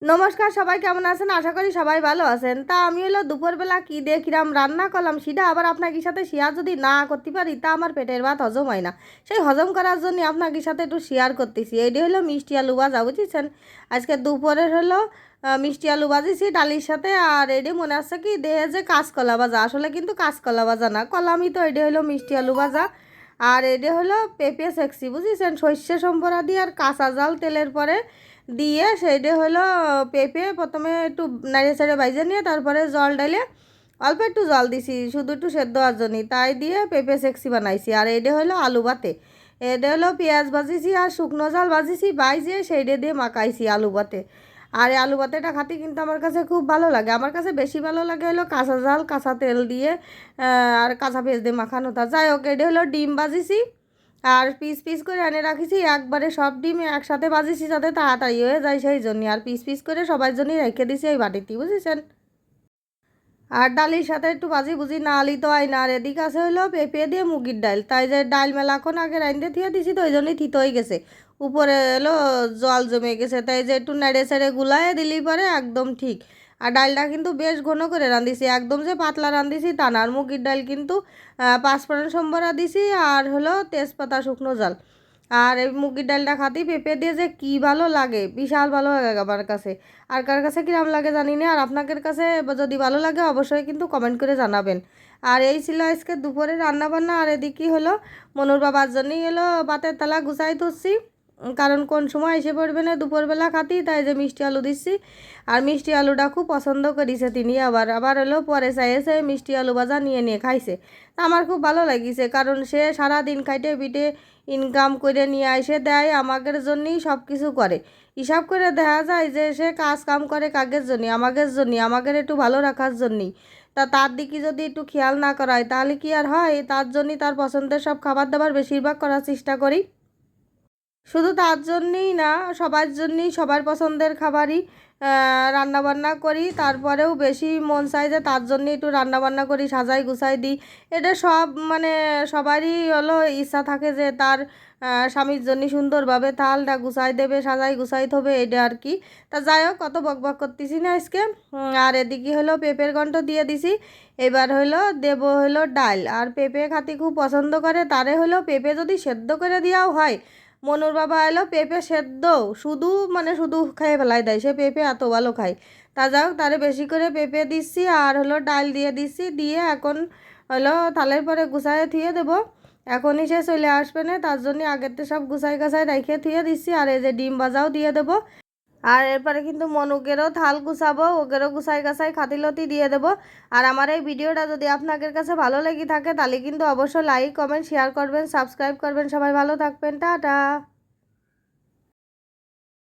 নমস্কার, সবাই কেমন আছেন? আশা করি সবাই ভালো আছেন। তা আমি হলো দুপুরবেলা কী দিয়ে কিরাম রান্না করলাম সেটা আবার আপনাদের সাথে শেয়ার যদি না করতে পারি তা আমার পেটের ভাত হজম হয় না। সেই হজম করার জন্য আপনাদের সাথে একটু শেয়ার করতেছি। এইটা হলো মিষ্টি আলু ভাজা, বুঝেছেন? আজকে দুপুরের হলো মিষ্টি আলু ভাজিছি ডালির সাথে। আর এটি মনে আছে কি দেহে যে কাঁচকলা ভাজা, আসলে কিন্তু কাঁচকলা ভাজা না, কলামই তো। এটা হলো মিষ্টি আলু ভাজা। আর এটা হলো পেঁপে সেকসি, বুঝেছেন? সর্ষে সম্বরা দিয়ে আর কাঁচা জাল তেলের পরে দিয়ে সেইটা হলো পেঁপে প্রথমে একটু নাড়িয়ে চাড়িয়ে বাইজে নিয়ে তারপরে জল ডালে অল্প একটু জল দিছি শুধু একটু সেদ্ধ হওয়ার জন্য, তাই দিয়ে পেঁপে সেকসি বানাইছি। আর এটা হলো আলু ভাতে, এটা হলো পেঁয়াজ ভাজিছি আর শুকনো জাল ভাজিছি, বাইজে সেইটা দিয়ে মাখাইছি আলু ভাতে। আর এই আলু ভাতেটা খাতে কিন্তু আমার কাছে খুব ভালো লাগে। আমার কাছে বেশি ভালো লাগে হলো কাঁচা জাল কাঁচা তেল দিয়ে আর কাঁচা পেঁয়াজ দিয়ে মাখানোটা। যাই হোক, এটা হলো ডিম ভাজিছি আর পিস পিস করে এনে রাখিছি, একবারে সব ডিম একসাথে ভাজিছি যাতে তাড়াতাড়ি হয়ে যায় সেই জন্য। আর পিস পিস করে সবার জন্যই রেখে দিছি এই বাটিতে, বুঝেছেন? আর ডালির সাথে একটু ভাজি ভুজি না আলি তো হয় না। আর এদিকে আছে হলো পেঁপে দিয়ে মুগির ডাল, তাই যে ডাল মেলাক্ষণ আগে রাইন্দে থিয়ে দিছি তো ওই জন্যই থিত হয়ে গেছে। উপরে এলো জল জমে গেছে, তাই যে একটু নেড়ে চেড়ে গুলায় দিলি পরে একদম ঠিক। আর ডালটা কিন্তু বেশ ঘন করে রাঁধিছি, একদম যে পাতলা রাঁধিছি তা না। আর মুগির ডাল কিন্তু পাঁচফোড়ন সম্বরা দিছি আর হলো তেজপাতা শুকনো জাল। আর এই মুগির ডালটা খাতেই পেঁপে দিয়ে যে কী ভালো লাগে, বিশাল ভালো লাগে আমার কাছে। আর কার কাছে কিরম লাগে জানি না। আর আপনাদের কাছে যদি ভালো লাগে অবশ্যই কিন্তু কমেন্ট করে জানাবেন। আর এই ছিল আজকে দুপুরে রান্না বান্না। আর এদিকে হলো মনুর বাবার জন্যই হলো ভাতের থালা গুছাই তুলছি, কারণ কোন সময় এসে পড়বে না দুপুরবেলা খাতি, তাই যে মিষ্টি আলু দিচ্ছি। আর মিষ্টি আলুটা খুব পছন্দ করেছে তিনি, আবার আবার হলো পরে চাইছে মিষ্টি আলু ভাজা নিয়ে নিয়ে খাইছে। তা আমার খুব ভালো লাগিছে, কারণ সে সারা দিন খাইটে পিটে ইনকাম করে নিয়ে এসে দেয় আমাদের জন্যই সব কিছু করে। হিসাব করে দেখা যায় যে সে কাজ কাম করে কাগের জন্য, আমাদের একটু ভালো রাখার জন্যই। তা তার দিকে যদি একটু খেয়াল না করা হয় তাহলে কি আর হয়? তার জন্যই তার পছন্দের সব খাবার দাবার বেশিরভাগ করার চেষ্টা করি। শুধু তার জন্যেই না, সবার জন্যেই সবার পছন্দের খাবারই রান্নাবান্না করি। তারপরেও বেশি মন চাই যে তার জন্যে একটু রান্নাবান্না করি, সাজাই গুছাই দিই। এটা সব মানে সবারই হলো ইচ্ছা থাকে যে তার স্বামীর জন্য সুন্দরভাবে থালটা গুছাই দেবে, সাজাই গুছাই থবে, এটা আর কি। তা যাই হোক, কত বকবক করতেছি না আজকে। আর এদিকে হলো পেঁপের ঘন্ট দিয়ে দিছি। এবার হলো দেব হলো ডাল। আর পেঁপে খাতি খুব পছন্দ করে, তারে হলো পেঁপে যদি সেদ্ধ করে দেওয়াও হয়। মনুর বাবা এলো পেঁপে সেদ্ধ শুধু মানে শুধু খেয়ে ফেলাই দেয়, সে পেঁপে এত ভালো খায়। তা যাই হোক, তারে বেশি করে পেঁপে দিচ্ছি আর হলো ডাল দিয়ে দিচ্ছি, দিয়ে এখন হলো থালের পরে গুছাইয়ে থুয়ে দেবো। এখনই সে চলে আসবে না, তার জন্য আগের তো সব গুছাই গাছাই রেখে থুয়ে দিচ্ছি। আর এই যে ডিম ভাজাও দিয়ে দেবো। আর এরপরে কিন্তু মনুকেরও থাল গুছাবো, ওকেরও গুছাই গাছাই খাতিলতি দিয়ে দেবো। আর আমার এই ভিডিওটা যদি আপনাদের কাছে ভালো লেগে থাকে তাহলে কিন্তু অবশ্যই লাইক কমেন্ট শেয়ার করবেন, সাবস্ক্রাইব করবেন। সবাই ভালো থাকবেন, টাটা।